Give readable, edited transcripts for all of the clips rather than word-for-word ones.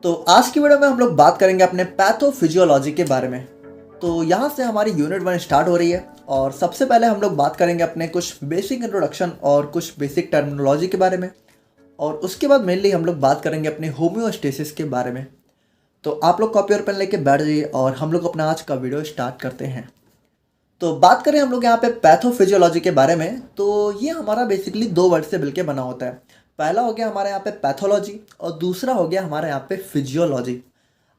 तो आज की वीडियो में हम लोग बात करेंगे अपने पैथोफिजियोलॉजी के बारे में। तो यहाँ से हमारी यूनिट 1 स्टार्ट हो रही है और सबसे पहले हम लोग बात करेंगे अपने कुछ बेसिक इंट्रोडक्शन और कुछ बेसिक टर्मिनोलॉजी के बारे में, और उसके बाद मेनली हम लोग बात करेंगे अपने होम्योस्टेसिस के बारे में। तो आप लोग कॉपी और पेन लेके बैठ जाइए और हम लोग अपना आज का वीडियो स्टार्ट करते हैं। तो बात करें हम लोग यहाँ पे पैथोफिजियोलॉजी के बारे में, तो ये हमारा बेसिकली दो वर्ड से मिलकर बना होता है। पहला हो गया हमारे यहाँ पे पैथोलॉजी और दूसरा हो गया हमारे यहाँ पे फिजियोलॉजी।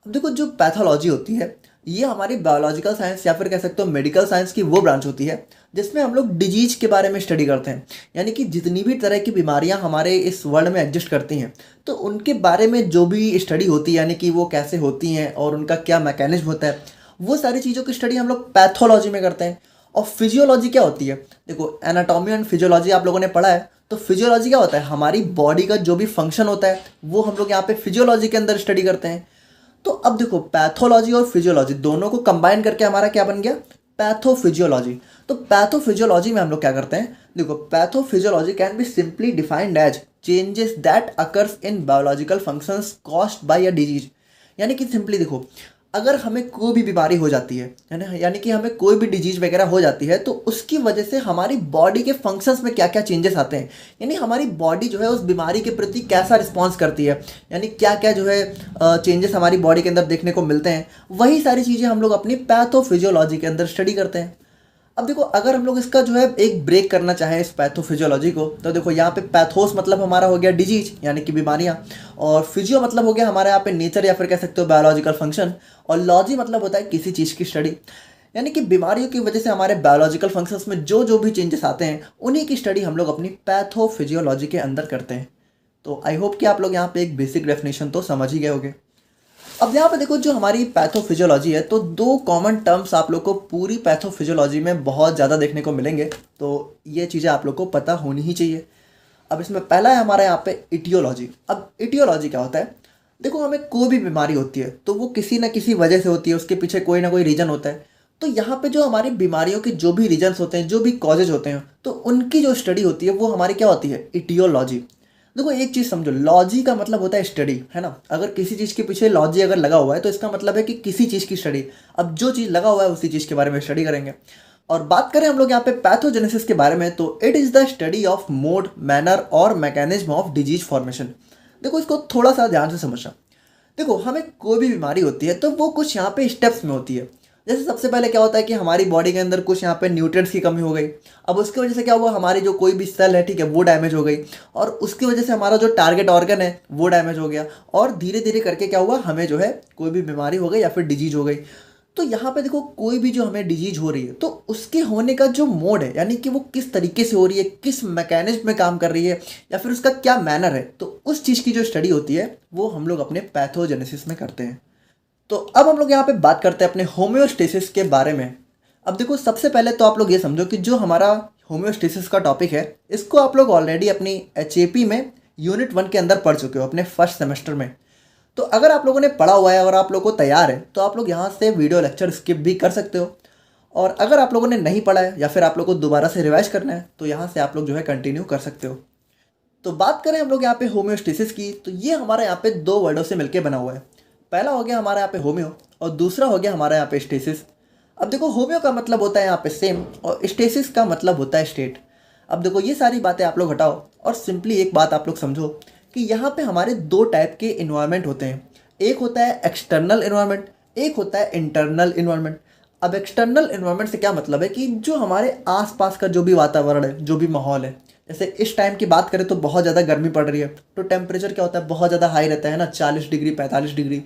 अब देखो, जो पैथोलॉजी होती है ये हमारी बायोलॉजिकल साइंस या फिर कह सकते हो मेडिकल साइंस की वो ब्रांच होती है जिसमें हम लोग डिजीज के बारे में स्टडी करते हैं। यानी कि जितनी भी तरह की बीमारियां हमारे इस वर्ल्ड में एग्जिस्ट करती हैं तो उनके बारे में जो भी स्टडी होती है, यानी कि वो कैसे होती हैं और उनका क्या मैकेनिज्म होता है, वो सारी चीज़ों की स्टडी हम लोग पैथोलॉजी में करते हैं। और फिजियोलॉजी क्या होती है? देखो, एनाटॉमी एंड फिजियोलॉजी आप लोगों ने पढ़ा है। तो फिजियोलॉजी क्या होता है? हमारी बॉडी का जो भी फंक्शन होता है वो हम लोग यहाँ पे फिजियोलॉजी के अंदर स्टडी करते हैं। तो अब देखो, पैथोलॉजी और फिजियोलॉजी दोनों को कंबाइन करके हमारा क्या बन गया? पैथोफिजियोलॉजी। तो पैथोफिजियोलॉजी में हम लोग क्या करते हैं? देखो, pathophysiology can be simply defined as changes that occurs in biological functions caused by a disease. यानी कि सिंपली देखो, अगर हमें कोई भी बीमारी हो जाती है ना, यानी कि हमें कोई भी डिजीज वगैरह हो जाती है, तो उसकी वजह से हमारी बॉडी के फंक्शंस में क्या क्या चेंजेस आते हैं, यानी हमारी बॉडी जो है उस बीमारी के प्रति कैसा रिस्पॉन्स करती है, यानी क्या क्या जो है चेंजेस हमारी बॉडी के अंदर देखने को मिलते हैं, वही सारी चीज़ें हम लोग अपनी पैथोफिजियोलॉजी के अंदर स्टडी करते हैं। अब देखो, अगर हम लोग इसका जो है एक ब्रेक करना चाहें इस पैथोफिजियोलॉजी को, तो देखो यहाँ पे पैथोस मतलब हमारा हो गया डिजीज यानी कि बीमारियाँ, और फिजियो मतलब हो गया हमारे यहाँ पे नेचर या फिर कह सकते हो बायोलॉजिकल फंक्शन, और लॉजी मतलब होता है किसी चीज़ की स्टडी। यानी कि बीमारियों की वजह से हमारे बायोलॉजिकल फंक्शंस में जो जो भी चेंजेस आते हैं उन्हीं की स्टडी हम लोग अपनी पैथोफिजियोलॉजी के अंदर करते हैं। तो आई होप कि आप लोग यहाँ पे एक बेसिक डेफिनेशन तो समझ ही गए होंगे। अब यहाँ पे देखो, जो हमारी पैथोफिजियोलॉजी है, तो दो कॉमन टर्म्स आप लोग को पूरी पैथोफिजियोलॉजी में बहुत ज़्यादा देखने को मिलेंगे, तो ये चीज़ें आप लोग को पता होनी ही चाहिए। अब इसमें पहला है हमारे यहाँ पे इटियोलॉजी। अब इटियोलॉजी क्या होता है? देखो, हमें कोई भी बीमारी होती है तो वो किसी ना किसी वजह से होती है, उसके पीछे कोई ना कोई रीज़न होता है। तो यहाँ पे जो हमारी बीमारियों के जो भी रीजन्स होते हैं, जो भी कॉजेज होते हैं, तो उनकी जो स्टडी होती है वो हमारी क्या होती है? इटियोलॉजी। देखो, एक चीज़ समझो, लॉजी का मतलब होता है स्टडी, है ना। अगर किसी चीज़ के पीछे लॉजी अगर लगा हुआ है तो इसका मतलब है कि किसी चीज़ की स्टडी। अब जो चीज़ लगा हुआ है उसी चीज़ के बारे में स्टडी करेंगे। और बात करें हम लोग यहाँ पे पैथोजेनेसिस के बारे में, तो it is the study of mode, manner और मैकेनिज्म ऑफ डिजीज फॉर्मेशन। देखो, इसको थोड़ा सा ध्यान से समझना। देखो, हमें कोई भी बीमारी होती है तो वो कुछ यहाँ पे स्टेप्स में होती है। जैसे सबसे पहले क्या होता है कि हमारी बॉडी के अंदर कुछ यहाँ पे न्यूट्रिएंट्स की कमी हो गई। अब उसकी वजह से क्या हुआ, हमारी जो कोई भी सेल है, ठीक है, वो डैमेज हो गई, और उसकी वजह से हमारा जो टारगेट ऑर्गन है वो डैमेज हो गया, और धीरे धीरे करके क्या हुआ, हमें जो है कोई भी बीमारी हो गई या फिर डिजीज हो गई। तो यहाँ पे देखो, कोई भी जो हमें डिजीज हो रही है तो उसके होने का जो मोड है, यानी कि वो किस तरीके से हो रही है, किस मैकेनिज्म में काम कर रही है, या फिर उसका क्या मैनर है, तो उस चीज़ की जो स्टडी होती है वो हम लोग अपने पैथोजेनेसिस में करते हैं। तो अब हम लोग यहाँ पे बात करते हैं अपने होम्योस्टेसिस के बारे में। अब देखो, सबसे पहले तो आप लोग ये समझो कि जो हमारा होम्योस्टेसिस का टॉपिक है, इसको आप लोग ऑलरेडी अपनी HAP में यूनिट 1 के अंदर पढ़ चुके हो अपने फर्स्ट सेमेस्टर में। तो अगर आप लोगों ने पढ़ा हुआ है और आप लोगों को तैयार है तो आप लोग यहाँ से वीडियो लेक्चर स्किप भी कर सकते हो, और अगर आप लोगों ने नहीं पढ़ा है या फिर आप लोग को दोबारा से रिवाइज करना है तो यहाँ से आप लोग जो है कंटिन्यू कर सकते हो। तो बात करें हम लोग यहाँ पे होम्योस्टेसिस की, तो ये हमारे यहाँ पे दो वर्डों से मिलकर बना हुआ है। पहला हो गया हमारे यहाँ पे होम्यो और दूसरा हो गया हमारे यहाँ पे स्टेसिस। अब देखो, होम्यो का मतलब होता है यहाँ पे सेम, और स्टेसिस का मतलब होता है स्टेट। अब देखो, ये सारी बातें आप लोग हटाओ और सिंपली एक बात आप लोग समझो कि यहाँ पे हमारे दो टाइप के इन्वायरमेंट होते हैं। एक होता है एक्सटर्नल इन्वायरमेंट, एक होता है इंटरनल इन्वायरमेंट। अब एक्सटर्नल इन्वायरमेंट से क्या मतलब है कि जो हमारे आसपास का जो भी वातावरण है, जो भी माहौल है, जैसे इस टाइम की बात करें तो बहुत ज़्यादा गर्मी पड़ रही है तो टेम्परेचर क्या होता है, बहुत ज़्यादा हाई रहता है ना, 40 डिग्री 45 डिग्री।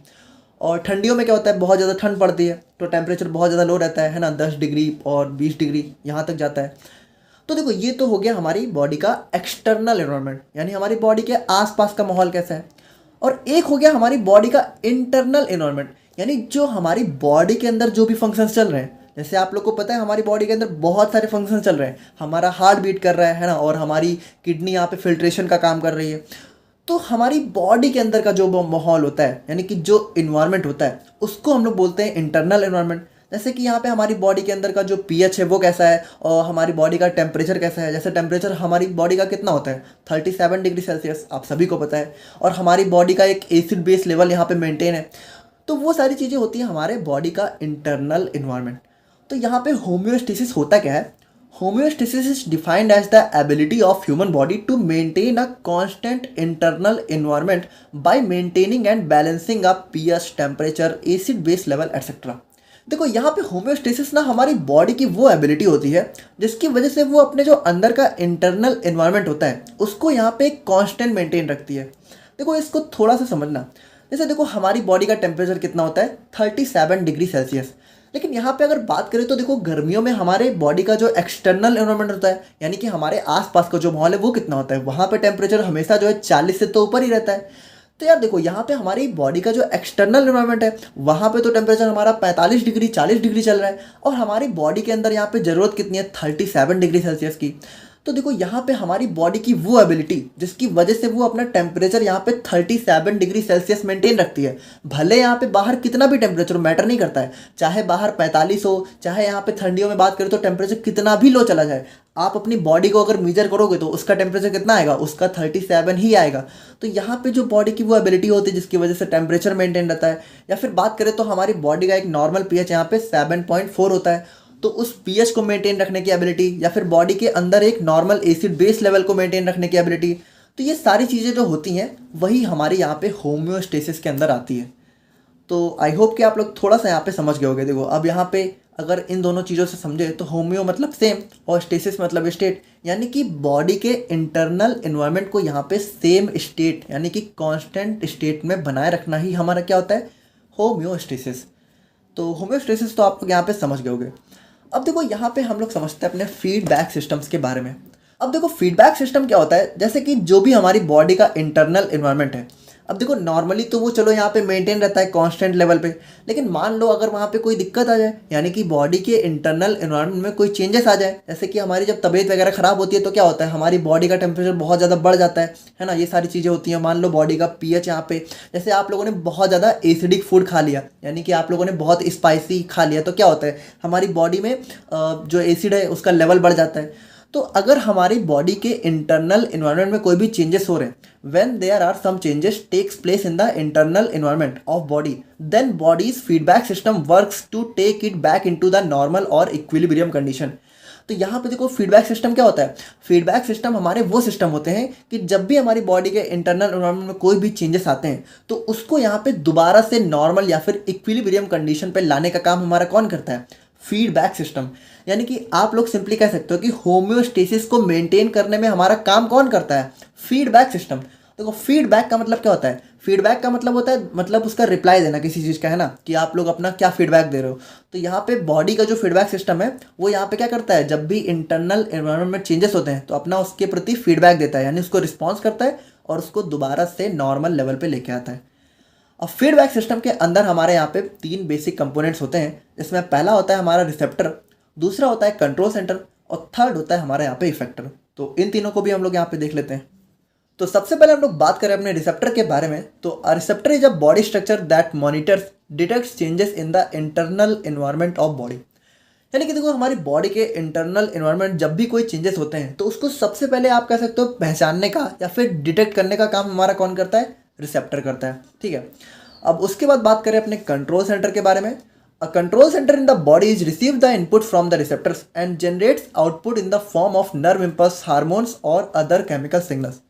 और ठंडियों में क्या होता है, बहुत ज़्यादा ठंड पड़ती है तो टेम्परेचर बहुत ज़्यादा लो रहता है ना, 10 डिग्री और 20 डिग्री यहाँ तक जाता है। तो देखो, ये तो हो गया हमारी बॉडी का एक्सटर्नल इन्वायरमेंट, यानी हमारी बॉडी के आसपास का माहौल कैसा है। और एक हो गया हमारी बॉडी का इंटरनल इन्वायरमेंट, यानी जो हमारी बॉडी के अंदर जो भी फंक्शंस चल रहे हैं। जैसे आप लोग को पता है हमारी बॉडी के अंदर बहुत सारे फंक्शन चल रहे हैं, हमारा हार्ट बीट कर रहा है ना, और हमारी किडनी यहाँ पे फिल्ट्रेशन का काम कर रही है। तो हमारी बॉडी के अंदर का जो माहौल होता है, यानी कि जो इन्वायरमेंट होता है, उसको हम लोग बोलते हैं इंटरनल इन्वायरमेंट। जैसे कि यहाँ पे हमारी बॉडी के अंदर का जो पीएच है वो कैसा है और हमारी बॉडी का टेम्परेचर कैसा है। जैसे टेम्परेचर हमारी बॉडी का कितना होता है 37 डिग्री सेल्सियस, आप सभी को पता है। और हमारी बॉडी का एक एसिड बेस लेवल यहाँ पे मेंटेन है। तो वो सारी चीज़ें होती हैं हमारे बॉडी का इंटरनल इन्वायरमेंट। तो यहाँ पे होम्योस्टेसिस होता क्या है? Homeostasis is defined as the ability of human body to maintain a constant internal environment by maintaining and balancing a pH, temperature, acid base level etcetera. देखो यहाँ पे होम्योस्टेसिस ना हमारी बॉडी की वो एबिलिटी होती है जिसकी वजह से वो अपने जो अंदर का इंटरनल इन्वायरमेंट होता है उसको यहाँ पे कांस्टेंट मेंटेन रखती है। देखो इसको थोड़ा सा समझना। जैसे देखो हमारी बॉडी का टेम्परेचर कितना होता है 37 डिग्री सेल्सियस। लेकिन यहाँ पे अगर बात करें तो देखो गर्मियों में हमारे बॉडी का जो एक्सटर्नल एनवायरनमेंट होता है, यानी कि हमारे आसपास का जो माहौल है वो कितना होता है, वहाँ पे टेम्परेचर हमेशा जो है 40 से तो ऊपर ही रहता है। तो यार देखो यहाँ पे हमारी बॉडी का जो एक्सटर्नल एनवायरनमेंट है वहाँ पे तो टेम्परेचर हमारा 45 डिग्री 40 डिग्री चल रहा है, और हमारी बॉडी के अंदर यहाँ पे ज़रूरत कितनी है 37 डिग्री सेल्सियस की। तो देखो यहाँ पे हमारी बॉडी की वो एबिलिटी जिसकी वजह से वो अपना टेम्परेचर यहाँ पे 37 डिग्री सेल्सियस मेंटेन रखती है। भले यहाँ पे बाहर कितना भी टेम्परेचर मैटर नहीं करता है, चाहे बाहर 45 हो, चाहे यहाँ पे ठंडियों में बात करें तो टेम्परेचर कितना भी लो चला जाए, आप अपनी बॉडी को अगर मेजर करोगे तो उसका टेम्परेचर कितना आएगा, उसका 37 ही आएगा। तो यहाँ पे जो बॉडी की वो एबिलिटी होती है जिसकी वजह से टेम्परेचर मेंटेन रहता है। या फिर बात करें तो हमारी बॉडी का एक नॉर्मल पीएच यहाँ पे 7.4 होता है, तो उस पीएच को मेंटेन रखने की एबिलिटी, या फिर बॉडी के अंदर एक नॉर्मल एसिड बेस लेवल को मेंटेन रखने की एबिलिटी, तो ये सारी चीज़ें जो होती हैं वही हमारे यहाँ पे होम्योस्टेसिस के अंदर आती है। तो आई होप कि आप लोग थोड़ा सा यहाँ पे समझ गए होंगे। देखो अब यहाँ पे अगर इन दोनों चीज़ों से समझे तो होम्यो मतलब सेम और स्टेसिस मतलब स्टेट, यानी कि बॉडी के इंटरनल इन्वायरमेंट को यहाँ पे सेम स्टेट यानी कि कांस्टेंट स्टेट में बनाए रखना ही हमारा क्या होता है, होम्योस्टेसिस। तो होम्योस्टेसिस तो आप लोग यहाँ पे समझ गए होंगे। अब देखो यहाँ पे हम लोग समझते हैं अपने फीडबैक सिस्टम्स के बारे में। अब देखो फीडबैक सिस्टम क्या होता है, जैसे कि जो भी हमारी बॉडी का इंटरनल इन्वायरमेंट है, अब देखो नॉर्मली तो वो चलो यहाँ पे मेंटेन रहता है कांस्टेंट लेवल पे, लेकिन मान लो अगर वहाँ पे कोई दिक्कत आ जाए, यानी कि बॉडी के इंटरनल इन्वायरमेंट में कोई चेंजेस आ जाए, जैसे कि हमारी जब तबीयत वगैरह खराब होती है तो क्या होता है, हमारी बॉडी का टेम्परेचर बहुत ज़्यादा बढ़ जाता है ना। ये सारी चीज़ें होती हैं। मान लो बॉडी का पीएच यहाँ पे, जैसे आप लोगों ने बहुत ज़्यादा एसिडिक फूड खा लिया, यानी कि आप लोगों ने बहुत स्पाइसी खा लिया, तो क्या होता है हमारी बॉडी में जो एसिड है उसका लेवल बढ़ जाता है। तो अगर हमारी बॉडी के इंटरनल इन्वायरमेंट में कोई भी चेंजेस हो रहे हैं, when there are some changes takes place in the internal environment of body, then body's feedback system works to take it back into the normal और इक्विलिब्रियम कंडीशन। तो यहाँ पे देखो फीडबैक सिस्टम क्या होता है, फीडबैक सिस्टम हमारे वो सिस्टम होते हैं कि जब भी हमारी बॉडी के इंटरनल इन्वायरमेंट में कोई भी चेंजेस आते हैं तो उसको यहाँ पे दोबारा से नॉर्मल या फिर इक्विलिब्रियम कंडीशन पे लाने का काम हमारा कौन करता है, फीडबैक सिस्टम। यानी कि आप लोग सिंपली कह सकते हो कि होम्योस्टेसिस को मेंटेन करने में हमारा काम कौन करता है, फीडबैक सिस्टम। देखो फीडबैक का मतलब क्या होता है, फीडबैक का मतलब होता है मतलब उसका रिप्लाई देना किसी चीज़ का, है ना, कि आप लोग अपना क्या फीडबैक दे रहे हो। तो यहाँ पे बॉडी का जो फीडबैक सिस्टम है वो यहाँ पे क्या करता है, जब भी इंटरनल एनवायरनमेंट में चेंजेस होते हैं तो अपना उसके प्रति फीडबैक देता है, यानी उसको रिस्पॉन्स करता है और उसको दोबारा से नॉर्मल लेवल पे लेके आता है। अब फीडबैक सिस्टम के अंदर हमारे यहाँ पे 3 बेसिक कंपोनेंट्स होते हैं, जिसमें पहला होता है हमारा रिसेप्टर, दूसरा होता है कंट्रोल सेंटर, और थर्ड होता है हमारे यहाँ पे इफेक्टर। तो इन तीनों को भी हम लोग यहाँ पे देख लेते हैं। तो सबसे पहले हम लोग बात करें अपने रिसेप्टर के बारे में। तो receptor is a body structure that monitors detects changes in the internal environment of body. यानी कि देखो हमारी बॉडी के इंटरनल एनवायरनमेंट जब भी कोई चेंजेस होते हैं तो उसको सबसे पहले आप कह सकते हो पहचानने का या फिर डिटेक्ट करने का काम हमारा कौन करता है, रिसेप्टर करता है। ठीक है, अब उसके बाद बात करें अपने कंट्रोल सेंटर के बारे में। A control centre in the body is receive the input from the receptors and generates output in the form of nerve impulse, hormones और अदर केमिकल सिग्नल्स।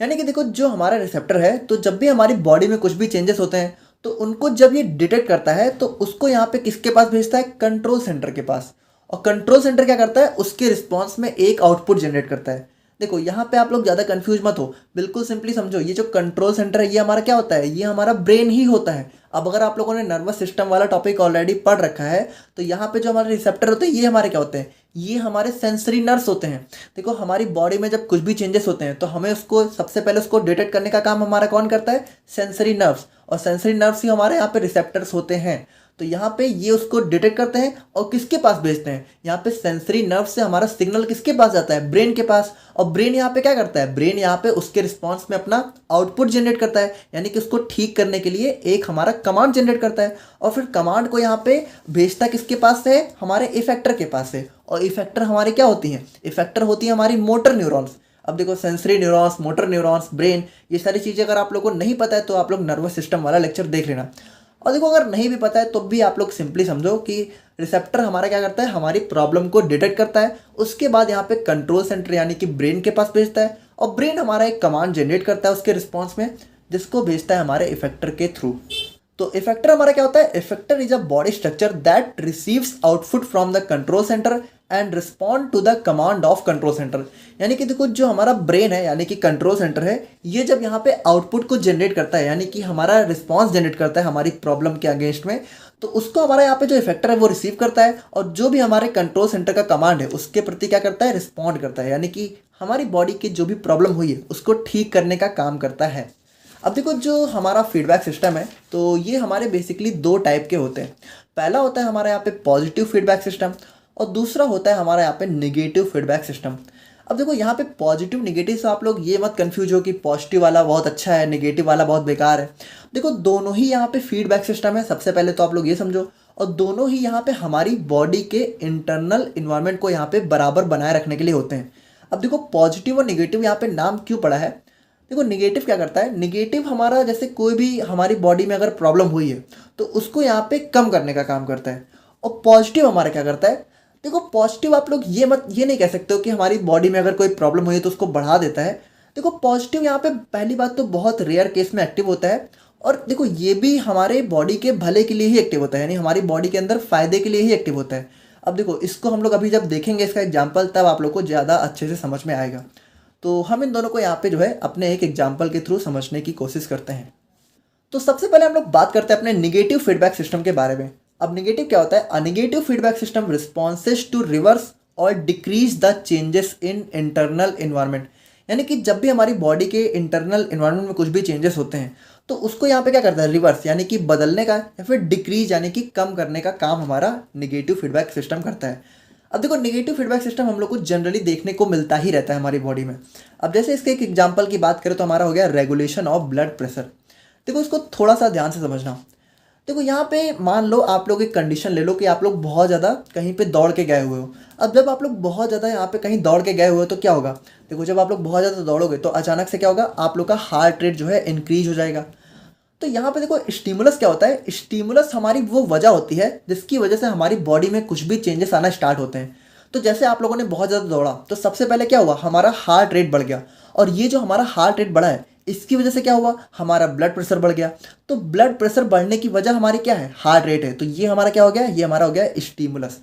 यानी कि देखो जो हमारा रिसेप्टर है, तो जब भी हमारी बॉडी में कुछ भी चेंजेस होते हैं तो उनको जब ये डिटेक्ट करता है तो उसको यहाँ पे किसके पास भेजता है, कंट्रोल सेंटर के पास। और कंट्रोल सेंटर क्या करता है, उसके रिस्पॉन्स में एक आउटपुट जनरेट करता है। देखो यहाँ पे आप लोग ज़्यादा कंफ्यूज मत हो, बिल्कुल सिंपली समझो, ये जो कंट्रोल सेंटर है ये हमारा क्या होता है, ये हमारा ब्रेन ही होता है। अब अगर आप लोगों ने नर्वस सिस्टम वाला टॉपिक ऑलरेडी पढ़ रखा है तो यहाँ पे जो हमारे रिसेप्टर होते हैं ये हमारे क्या होते हैं, ये हमारे सेंसरी नर्व्स होते हैं। देखो हमारी बॉडी में जब कुछ भी चेंजेस होते हैं तो हमें उसको सबसे पहले उसको डिटेक्ट करने का काम हमारा कौन करता है, सेंसरी नर्व्स। और सेंसरी नर्व्स ही हमारे यहाँ पे रिसेप्टर्स होते हैं। तो यहाँ पे ये उसको डिटेक्ट करते हैं और किसके पास भेजते हैं, यहाँ पे सेंसरी नर्व से हमारा सिग्नल किसके पास जाता है, ब्रेन के पास। और ब्रेन यहाँ पे क्या करता है, ब्रेन यहाँ पे उसके रिस्पॉन्स में अपना आउटपुट जनरेट करता है, यानी कि उसको ठीक करने के लिए एक हमारा कमांड जनरेट करता है। और फिर कमांड को यहाँ पे भेजता किसके पास है, हमारे इफेक्टर के पास है। और इफेक्टर हमारे क्या होती हैं, इफेक्टर होती है हमारी मोटर न्यूरॉन्स। अब देखो sensory neurons, motor neurons, brain, ये सारी चीज़ें अगर आप लोगों को नहीं पता है तो आप लोग नर्वस सिस्टम वाला लेक्चर देख लेना। और देखो अगर नहीं भी पता है तो भी आप लोग सिंपली समझो कि रिसेप्टर हमारा क्या करता है, हमारी प्रॉब्लम को डिटेक्ट करता है, उसके बाद यहाँ पे कंट्रोल सेंटर यानी कि ब्रेन के पास भेजता है, और ब्रेन हमारा एक कमांड जनरेट करता है उसके रिस्पॉन्स में, जिसको भेजता है हमारे इफेक्टर के थ्रू। तो इफेक्टर हमारा क्या होता है, effector is a body structure that receives output from the control centre and respond to the command of control centre. यानी कि देखो जो हमारा ब्रेन है यानी कि कंट्रोल सेंटर है, ये जब यहाँ पे आउटपुट को जनरेट करता है यानी कि हमारा रिस्पॉन्स जनरेट करता है हमारी प्रॉब्लम के अगेंस्ट में, तो उसको हमारा यहाँ पे जो इफेक्टर है वो रिसीव करता है, और जो भी हमारे कंट्रोल सेंटर का कमांड है उसके प्रति क्या करता है, रिस्पॉन्ड करता है, यानी कि हमारी बॉडी की जो भी प्रॉब्लम हुई है उसको ठीक करने का काम करता है। अब देखो जो हमारा फीडबैक सिस्टम है तो ये हमारे बेसिकली दो टाइप के होते हैं। पहला होता है हमारे यहाँ पे पॉजिटिव फीडबैक सिस्टम, और दूसरा होता है हमारे यहाँ पे नेगेटिव फीडबैक सिस्टम। अब देखो यहाँ पे पॉजिटिव नेगेटिव से आप लोग ये मत कंफ्यूज हो कि पॉजिटिव वाला बहुत अच्छा है, नेगेटिव वाला बहुत बेकार है। देखो दोनों ही यहाँ पे फीडबैक सिस्टम है, सबसे पहले तो आप लोग ये समझो, और दोनों ही यहाँ पे हमारी बॉडी के इंटरनल इन्वायरमेंट को यहाँ पे बराबर बनाए रखने के लिए होते हैं। अब देखो पॉजिटिव और नेगेटिव यहाँ पे नाम क्यों पड़ा है, देखो निगेटिव क्या करता है, निगेटिव हमारा जैसे कोई भी हमारी बॉडी में अगर प्रॉब्लम हुई है तो उसको यहाँ पे कम करने का काम करता है, और पॉजिटिव हमारा क्या करता है, देखो पॉजिटिव आप लोग ये नहीं कह सकते हो कि हमारी बॉडी में अगर कोई प्रॉब्लम हुई है तो उसको बढ़ा देता है। देखो पॉजिटिव यहाँ पे पहली बात तो बहुत रेयर केस में एक्टिव होता है, और देखो ये भी हमारे बॉडी के भले के लिए ही एक्टिव होता है, यानी हमारी बॉडी के अंदर फायदे के लिए ही एक्टिव होता है। अब देखो इसको हम लोग अभी जब देखेंगे इसका एग्जाम्पल, तब आप लोग को ज़्यादा अच्छे से समझ में आएगा। तो हम इन दोनों को यहाँ पे जो है अपने एक एग्जाम्पल के थ्रू समझने की कोशिश करते हैं। तो सबसे पहले हम लोग बात करते हैं अपने निगेटिव फीडबैक सिस्टम के बारे में। अब निगेटिव क्या होता है, a negative feedback system responses to reverse or decrease the changes in internal environment. यानी कि जब भी हमारी बॉडी के इंटरनल इन्वायरमेंट में कुछ भी चेंजेस होते हैं तो उसको यहाँ पे क्या करता है, रिवर्स यानी कि बदलने का, या फिर डिक्रीज यानी कि कम करने का काम हमारा निगेटिव फीडबैक सिस्टम करता है। अब देखो नेगेटिव फीडबैक सिस्टम हम लोग को जनरली देखने को मिलता ही रहता है हमारी बॉडी में। अब जैसे इसके एक एग्जांपल की बात करें तो हमारा हो गया रेगुलेशन ऑफ ब्लड प्रेशर। देखो इसको थोड़ा सा ध्यान से समझना। देखो यहाँ पे मान लो आप लोग एक कंडीशन ले लो कि आप लोग बहुत ज़्यादा कहीं पे दौड़ के गए हुए हो। अब जब आप लोग बहुत ज़्यादा यहाँ पे कहीं दौड़ के गए हुए हो तो क्या होगा, देखो जब आप लोग बहुत ज़्यादा दौड़ोगे तो अचानक से क्या होगा, आप लोग का हार्ट रेट जो है इंक्रीज हो जाएगा। तो यहाँ पे देखो स्टिमुलस क्या होता है, स्टिमुलस हमारी वो वजह होती है जिसकी वजह से हमारी बॉडी में कुछ भी चेंजेस आना स्टार्ट होते हैं। तो जैसे आप लोगों ने बहुत ज़्यादा दौड़ा तो सबसे पहले क्या हुआ, हमारा हार्ट रेट बढ़ गया, और ये जो हमारा हार्ट रेट बढ़ा है इसकी वजह से क्या हुआ, हमारा ब्लड प्रेशर बढ़ गया। तो ब्लड प्रेशर बढ़ने की वजह हमारी क्या है, हार्ट रेट है। तो ये हमारा क्या हो गया, ये हमारा हो गया स्टिमुलस।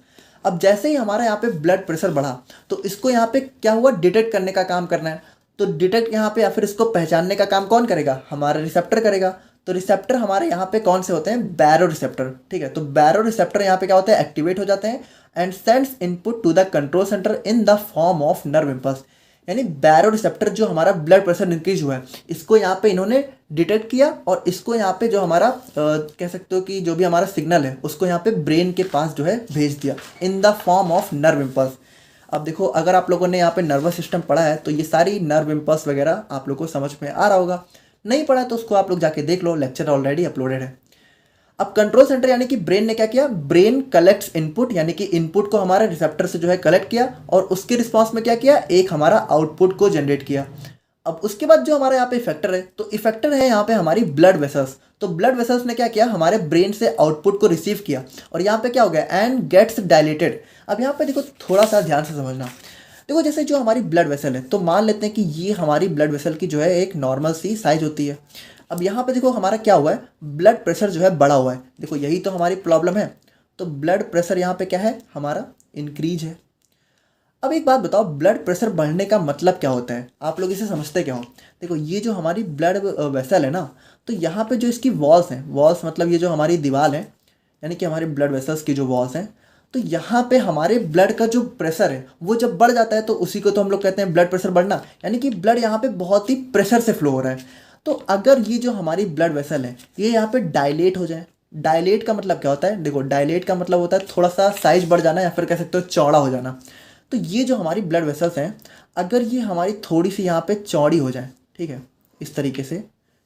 अब जैसे ही हमारा यहाँ पे ब्लड प्रेशर बढ़ा तो इसको यहाँ पे क्या हुआ, डिटेक्ट करने का काम करना है। तो डिटेक्ट यहाँ पे या फिर इसको पहचानने का काम कौन करेगा, हमारा रिसेप्टर करेगा। तो रिसेप्टर हमारे यहाँ पे कौन से होते हैं, बैरो रिसेप्टर। ठीक है, तो बैरो रिसेप्टर यहाँ पे क्या होते हैं, एक्टिवेट हो जाते हैं and sends input to the control centre in the form of nerve impulse. यानी बैरो रिसेप्टर जो हमारा ब्लड प्रेशर इंक्रीज हुआ है इसको यहाँ पे इन्होंने डिटेक्ट किया, और इसको यहाँ पे जो हमारा कह सकते हो कि जो भी हमारा सिग्नल है उसको यहाँ पे ब्रेन के पास जो है भेज दिया इन the form of nerve impulse. अब देखो अगर आप लोगों ने यहाँ पे नर्वस सिस्टम पढ़ा है तो ये सारी नर्व इम्पल्स वगैरह आप लोग को समझ में आ रहा होगा। नहीं पढ़ा तो उसको आप लोग जाके देख लो, लेक्चर ऑलरेडी अपलोडेड है। अब कंट्रोल सेंटर यानी कि ब्रेन ने क्या किया, ब्रेन कलेक्ट्स इनपुट, यानी कि इनपुट को हमारे रिसेप्टर से जो है कलेक्ट किया, और उसके रिस्पॉन्स में क्या किया, एक हमारा आउटपुट को जनरेट किया। अब उसके बाद जो हमारे यहाँ पे इफेक्टर है, तो इफेक्टर है यहाँ पे हमारी ब्लड वेसल्स। तो ब्लड वेसल्स ने क्या किया, हमारे ब्रेन से आउटपुट को रिसीव किया, और यहाँ पे क्या हो गया, एंड गेट्स डायलेटेड। अब यहाँ पे देखो थोड़ा सा ध्यान से समझना। देखो जैसे जो हमारी ब्लड वेसल है, तो मान लेते हैं कि ये हमारी ब्लड वेसल की जो है एक नॉर्मल सी साइज होती है। अब यहाँ पे देखो हमारा क्या हुआ है, ब्लड प्रेशर जो है बढ़ा हुआ है। देखो यही तो हमारी प्रॉब्लम है, तो ब्लड प्रेशर यहाँ पे क्या है, हमारा इंक्रीज है। अब एक बात बताओ, ब्लड प्रेशर बढ़ने का मतलब क्या होता है, आप लोग इसे समझते क्या हो। देखो ये जो हमारी ब्लड वेसल है ना, तो यहाँ पे जो इसकी वॉल्स हैं, वॉल्स मतलब ये जो हमारी दीवार है, यानी कि हमारे ब्लड वेसल्स की जो वॉल्स हैं, तो यहाँ पे हमारे ब्लड का जो प्रेशर है वो जब बढ़ जाता है तो उसी को तो हम लोग कहते हैं ब्लड प्रेशर बढ़ना, यानी कि ब्लड यहाँ पे बहुत ही प्रेशर से फ्लो हो रहा है। तो अगर ये जो हमारी ब्लड वेसल है ये यहाँ पे डायलेट हो जाए, डायलेट का मतलब क्या होता है? देखो, डायलेट का मतलब होता है थोड़ा सा साइज बढ़ जाना या फिर कह सकते हो चौड़ा हो जाना। तो ये जो हमारी ब्लड वेसल्स हैं, अगर ये हमारी थोड़ी सी यहाँ पे चौड़ी हो जाए, ठीक है, इस तरीके से,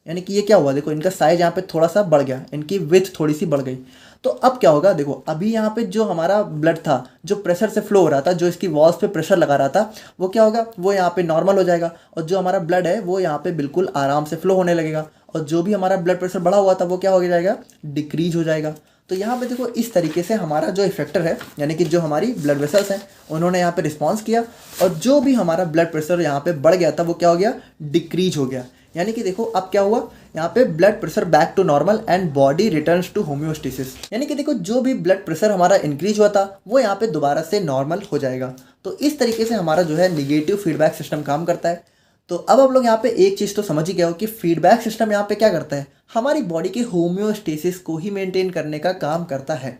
यानी कि ये क्या हुआ, देखो इनका साइज यहाँ पे थोड़ा सा बढ़ गया, इनकी विड्थ थोड़ी सी बढ़ गई। तो अब क्या होगा, देखो अभी यहाँ पे जो हमारा ब्लड था, जो प्रेशर से फ्लो हो रहा था, जो इसकी वॉल्स पे प्रेशर लगा रहा था, वो क्या होगा, वो यहाँ पे नॉर्मल हो जाएगा, और जो हमारा ब्लड है वो यहाँ पे बिल्कुल आराम से फ्लो होने लगेगा। और जो भी हमारा ब्लड प्रेशर बढ़ा हुआ था वो क्या हो जाएगा, डिक्रीज हो जाएगा। तो यहाँ पे देखो इस तरीके से हमारा जो इफेक्टर है, यानी कि जो हमारी ब्लड वेसल्स हैं, उन्होंने यहाँ पे रिस्पॉन्स किया, और जो भी हमारा ब्लड प्रेशर यहाँ पे बढ़ गया था वो क्या हो गया, डिक्रीज हो गया। यानी कि देखो अब क्या हुआ, यहाँ पे blood pressure back to normal and body returns to homeostasis. यानी कि देखो जो भी ब्लड प्रेशर हमारा इंक्रीज हुआ था वो यहाँ पे दोबारा से नॉर्मल हो जाएगा। तो इस तरीके से हमारा जो है निगेटिव फीडबैक सिस्टम काम करता है। तो अब आप लोग यहाँ पे एक चीज़ तो समझ ही गए हो कि फीडबैक सिस्टम यहाँ पे क्या करता है, हमारी बॉडी के होम्योस्टेसिस को ही मेंटेन करने का काम करता है।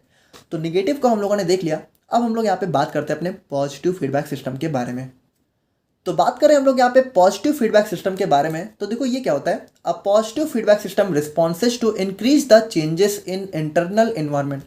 तो निगेटिव को हम लोगों ने देख लिया, अब हम लोग यहाँ पे बात करते हैं अपने पॉजिटिव फीडबैक सिस्टम के बारे में। तो बात करें हम लोग यहाँ पे पॉजिटिव फीडबैक सिस्टम के बारे में, तो देखो ये क्या होता है, a positive feedback system responses to increase the changes in internal environment.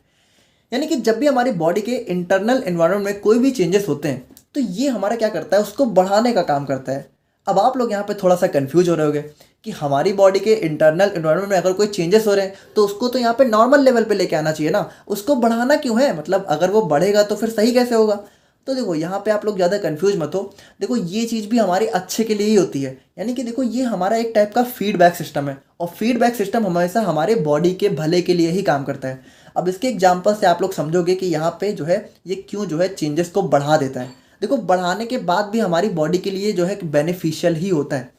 यानी कि जब भी हमारी बॉडी के इंटरनल एनवायरनमेंट में कोई भी चेंजेस होते हैं, तो ये हमारा क्या करता है, उसको बढ़ाने का काम करता है। अब आप लोग यहाँ पे थोड़ा सा कंफ्यूज हो रहे होगे कि हमारी बॉडी के इंटरनल एनवायरनमेंट में अगर कोई चेंजेस हो रहे हैं तो उसको तो यहाँ पे नॉर्मल लेवल पे लेके आना चाहिए ना, उसको बढ़ाना क्यों है, मतलब अगर वो बढ़ेगा तो फिर सही कैसे होगा। तो देखो यहाँ पे आप लोग ज़्यादा कंफ्यूज मत हो, देखो ये चीज़ भी हमारे अच्छे के लिए ही होती है। यानी कि देखो ये हमारा एक टाइप का फीडबैक सिस्टम है, और फीडबैक सिस्टम हमेशा हमारे बॉडी के भले के लिए ही काम करता है। अब इसके एग्जाम्पल से आप लोग समझोगे कि यहाँ पे जो है ये क्यों जो है चेंजेस को बढ़ा देता है। देखो बढ़ाने के बाद भी हमारी बॉडी के लिए जो है बेनिफिशियल ही होता है।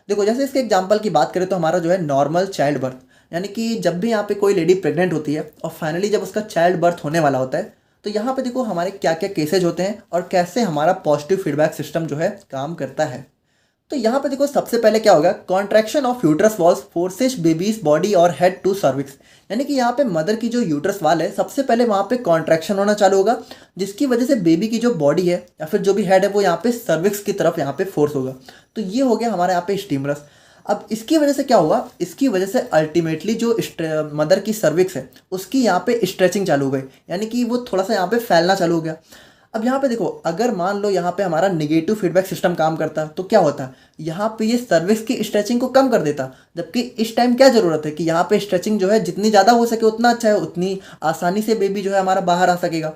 देखो जैसे इसके एग्जांपल की बात करें तो हमारा जो है नॉर्मल चाइल्ड बर्थ, यानी कि जब भी यहाँ पे कोई लेडी प्रेग्नेंट होती है और फाइनली जब उसका चाइल्ड बर्थ होने वाला होता है, तो यहाँ पे देखो हमारे क्या क्या केसेज होते हैं और कैसे हमारा पॉजिटिव फीडबैक सिस्टम जो है काम करता है। तो यहाँ पे देखो सबसे पहले क्या होगा, contraction of uterus walls forces babies body और हेड टू सर्विक्स। यानी कि यहाँ पे मदर की जो यूट्रस वाल है, सबसे पहले वहाँ पे कॉन्ट्रैक्शन होना चालू होगा, जिसकी वजह से बेबी की जो बॉडी है या फिर जो भी हेड है वो यहाँ पे सर्विक्स की तरफ यहाँ पे फोर्स होगा। तो ये हो गया हमारे यहाँ पे स्टीमरस। अब इसकी वजह से क्या हुआ, इसकी वजह से अल्टीमेटली जो मदर की सर्विक्स है उसकी यहाँ पे स्ट्रेचिंग चालू हो गई, यानी कि वो थोड़ा सा यहाँ पे फैलना चालू हो गया। अब यहाँ पे देखो अगर मान लो यहाँ पे हमारा निगेटिव फीडबैक सिस्टम काम करता तो क्या होता, यहाँ पे ये सर्विक्स की स्ट्रेचिंग को कम कर देता। जबकि इस टाइम क्या ज़रूरत है कि यहाँ पे स्ट्रेचिंग जो है जितनी ज़्यादा हो सके उतना अच्छा है, उतनी आसानी से बेबी जो है हमारा बाहर आ सकेगा।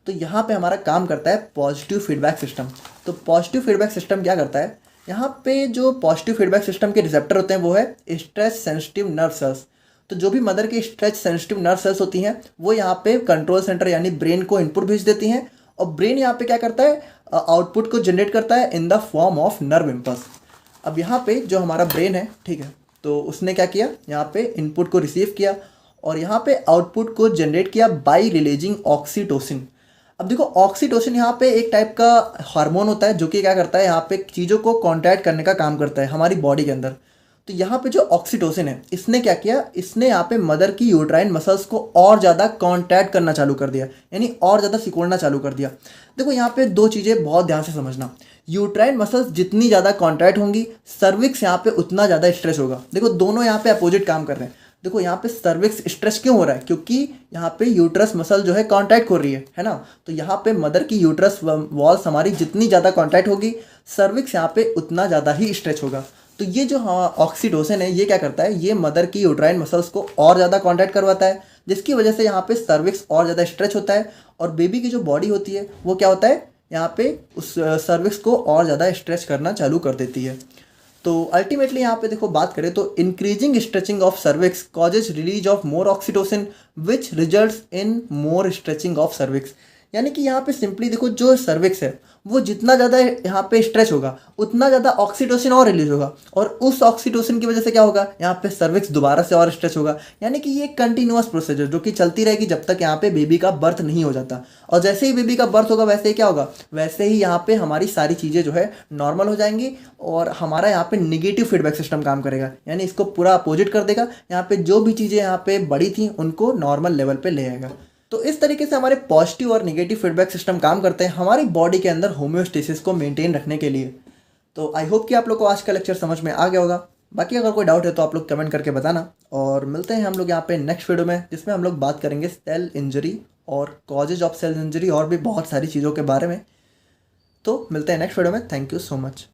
तो यहाँ पे हमारा काम करता है पॉजिटिव फीडबैक सिस्टम। तो पॉजिटिव फीडबैक सिस्टम क्या करता है, यहाँ पे जो पॉजिटिव फीडबैक सिस्टम के रिसेप्टर होते हैं वो है स्ट्रेस सेंसिटिव नर्व सेल्स। तो जो भी मदर की स्ट्रेच सेंसिटिव नर्व सेल्स होती हैं वो यहाँ पे कंट्रोल सेंटर यानी ब्रेन को इनपुट भेज देती हैं, और ब्रेन यहाँ पे क्या करता है, आउटपुट को जनरेट करता है इन the form of nerve impulse. अब यहाँ पे जो हमारा ब्रेन है, ठीक है, तो उसने क्या किया, यहाँ पे इनपुट को रिसीव किया और यहाँ पे आउटपुट को जनरेट किया बाय रिलीजिंग ऑक्सीटोसिन। अब देखो ऑक्सीटोसिन यहाँ पे एक टाइप का हार्मोन होता है जो कि क्या करता है, यहाँ पे चीज़ों को कॉन्ट्रैक्ट करने का काम करता है हमारी बॉडी के अंदर। तो यहाँ पे जो ऑक्सीटोसिन है इसने क्या किया, इसने यहाँ पे मदर की यूट्राइन मसल्स को और ज़्यादा कॉन्ट्रैक्ट करना चालू कर दिया, यानी और ज़्यादा सिकुड़ना चालू कर दिया। देखो यहाँ पे दो चीज़ें बहुत ध्यान से समझना, यूट्राइन मसल्स जितनी ज़्यादा कॉन्ट्रैक्ट होंगी, सर्विक्स यहाँ पे उतना ज़्यादा स्ट्रेच होगा। देखो दोनों यहाँ पे अपोजिट काम कर रहे हैं। देखो यहाँ पे सर्विक्स स्ट्रेच क्यों हो रहा है, क्योंकि यहाँ पे यूट्रस मसल जो है कांटेक्ट हो रही है ना। तो यहाँ पे मदर की यूट्रस वॉल्स हमारी जितनी ज़्यादा कांटेक्ट होगी, सर्विक्स यहाँ पे उतना ज़्यादा ही स्ट्रेच होगा। तो ये जो ऑक्सीटोसिन है ये क्या करता है, ये मदर की यूट्राइन मसल्स को और ज़्यादा कांटेक्ट करवाता है, जिसकी वजह से यहाँ पे सर्विक्स और ज़्यादा स्ट्रेच होता है, और बेबी की जो बॉडी होती है वो क्या होता है, यहाँ पे उस सर्विक्स को और ज़्यादा स्ट्रेच करना चालू कर देती है। तो अल्टीमेटली यहाँ पे देखो बात करें तो increasing stretching of cervix causes release of more oxytocin which results in more stretching of cervix. यानी कि यहाँ पे सिंपली देखो जो सर्विक्स है वो जितना ज़्यादा यहाँ पे स्ट्रेच होगा उतना ज़्यादा ऑक्सीटोसिन और रिलीज होगा, और उस ऑक्सीटोसिन की वजह से क्या होगा, यहाँ पे सर्विक्स दोबारा से और स्ट्रेच होगा। यानी कि ये कंटिन्यूअस प्रोसीजर जो कि चलती रहेगी जब तक यहाँ पे बेबी का बर्थ नहीं हो जाता। और जैसे ही बेबी का बर्थ होगा वैसे ही क्या होगा, वैसे ही यहाँ पे हमारी सारी चीज़ें जो है नॉर्मल हो जाएंगी, और हमारा यहाँ पे निगेटिव फीडबैक सिस्टम काम करेगा, यानी इसको पूरा अपोजिट कर देगा। यहाँ पे जो भी चीज़ें यहाँ पे बड़ी थी उनको नॉर्मल लेवल पे ले आएगा। तो इस तरीके से हमारे पॉजिटिव और नेगेटिव फीडबैक सिस्टम काम करते हैं हमारी बॉडी के अंदर होम्योस्टेसिस को मेंटेन रखने के लिए। तो आई होप कि आप लोग को आज का लेक्चर समझ में आ गया होगा। बाकी अगर कोई डाउट है तो आप लोग कमेंट करके बताना, और मिलते हैं हम लोग यहाँ पे नेक्स्ट वीडियो में, जिसमें हम लोग बात करेंगे सेल इंजरी और कॉजेज ऑफ सेल इंजरी और भी बहुत सारी चीज़ों के बारे में। तो मिलते हैं नेक्स्ट वीडियो में। Thank you so much.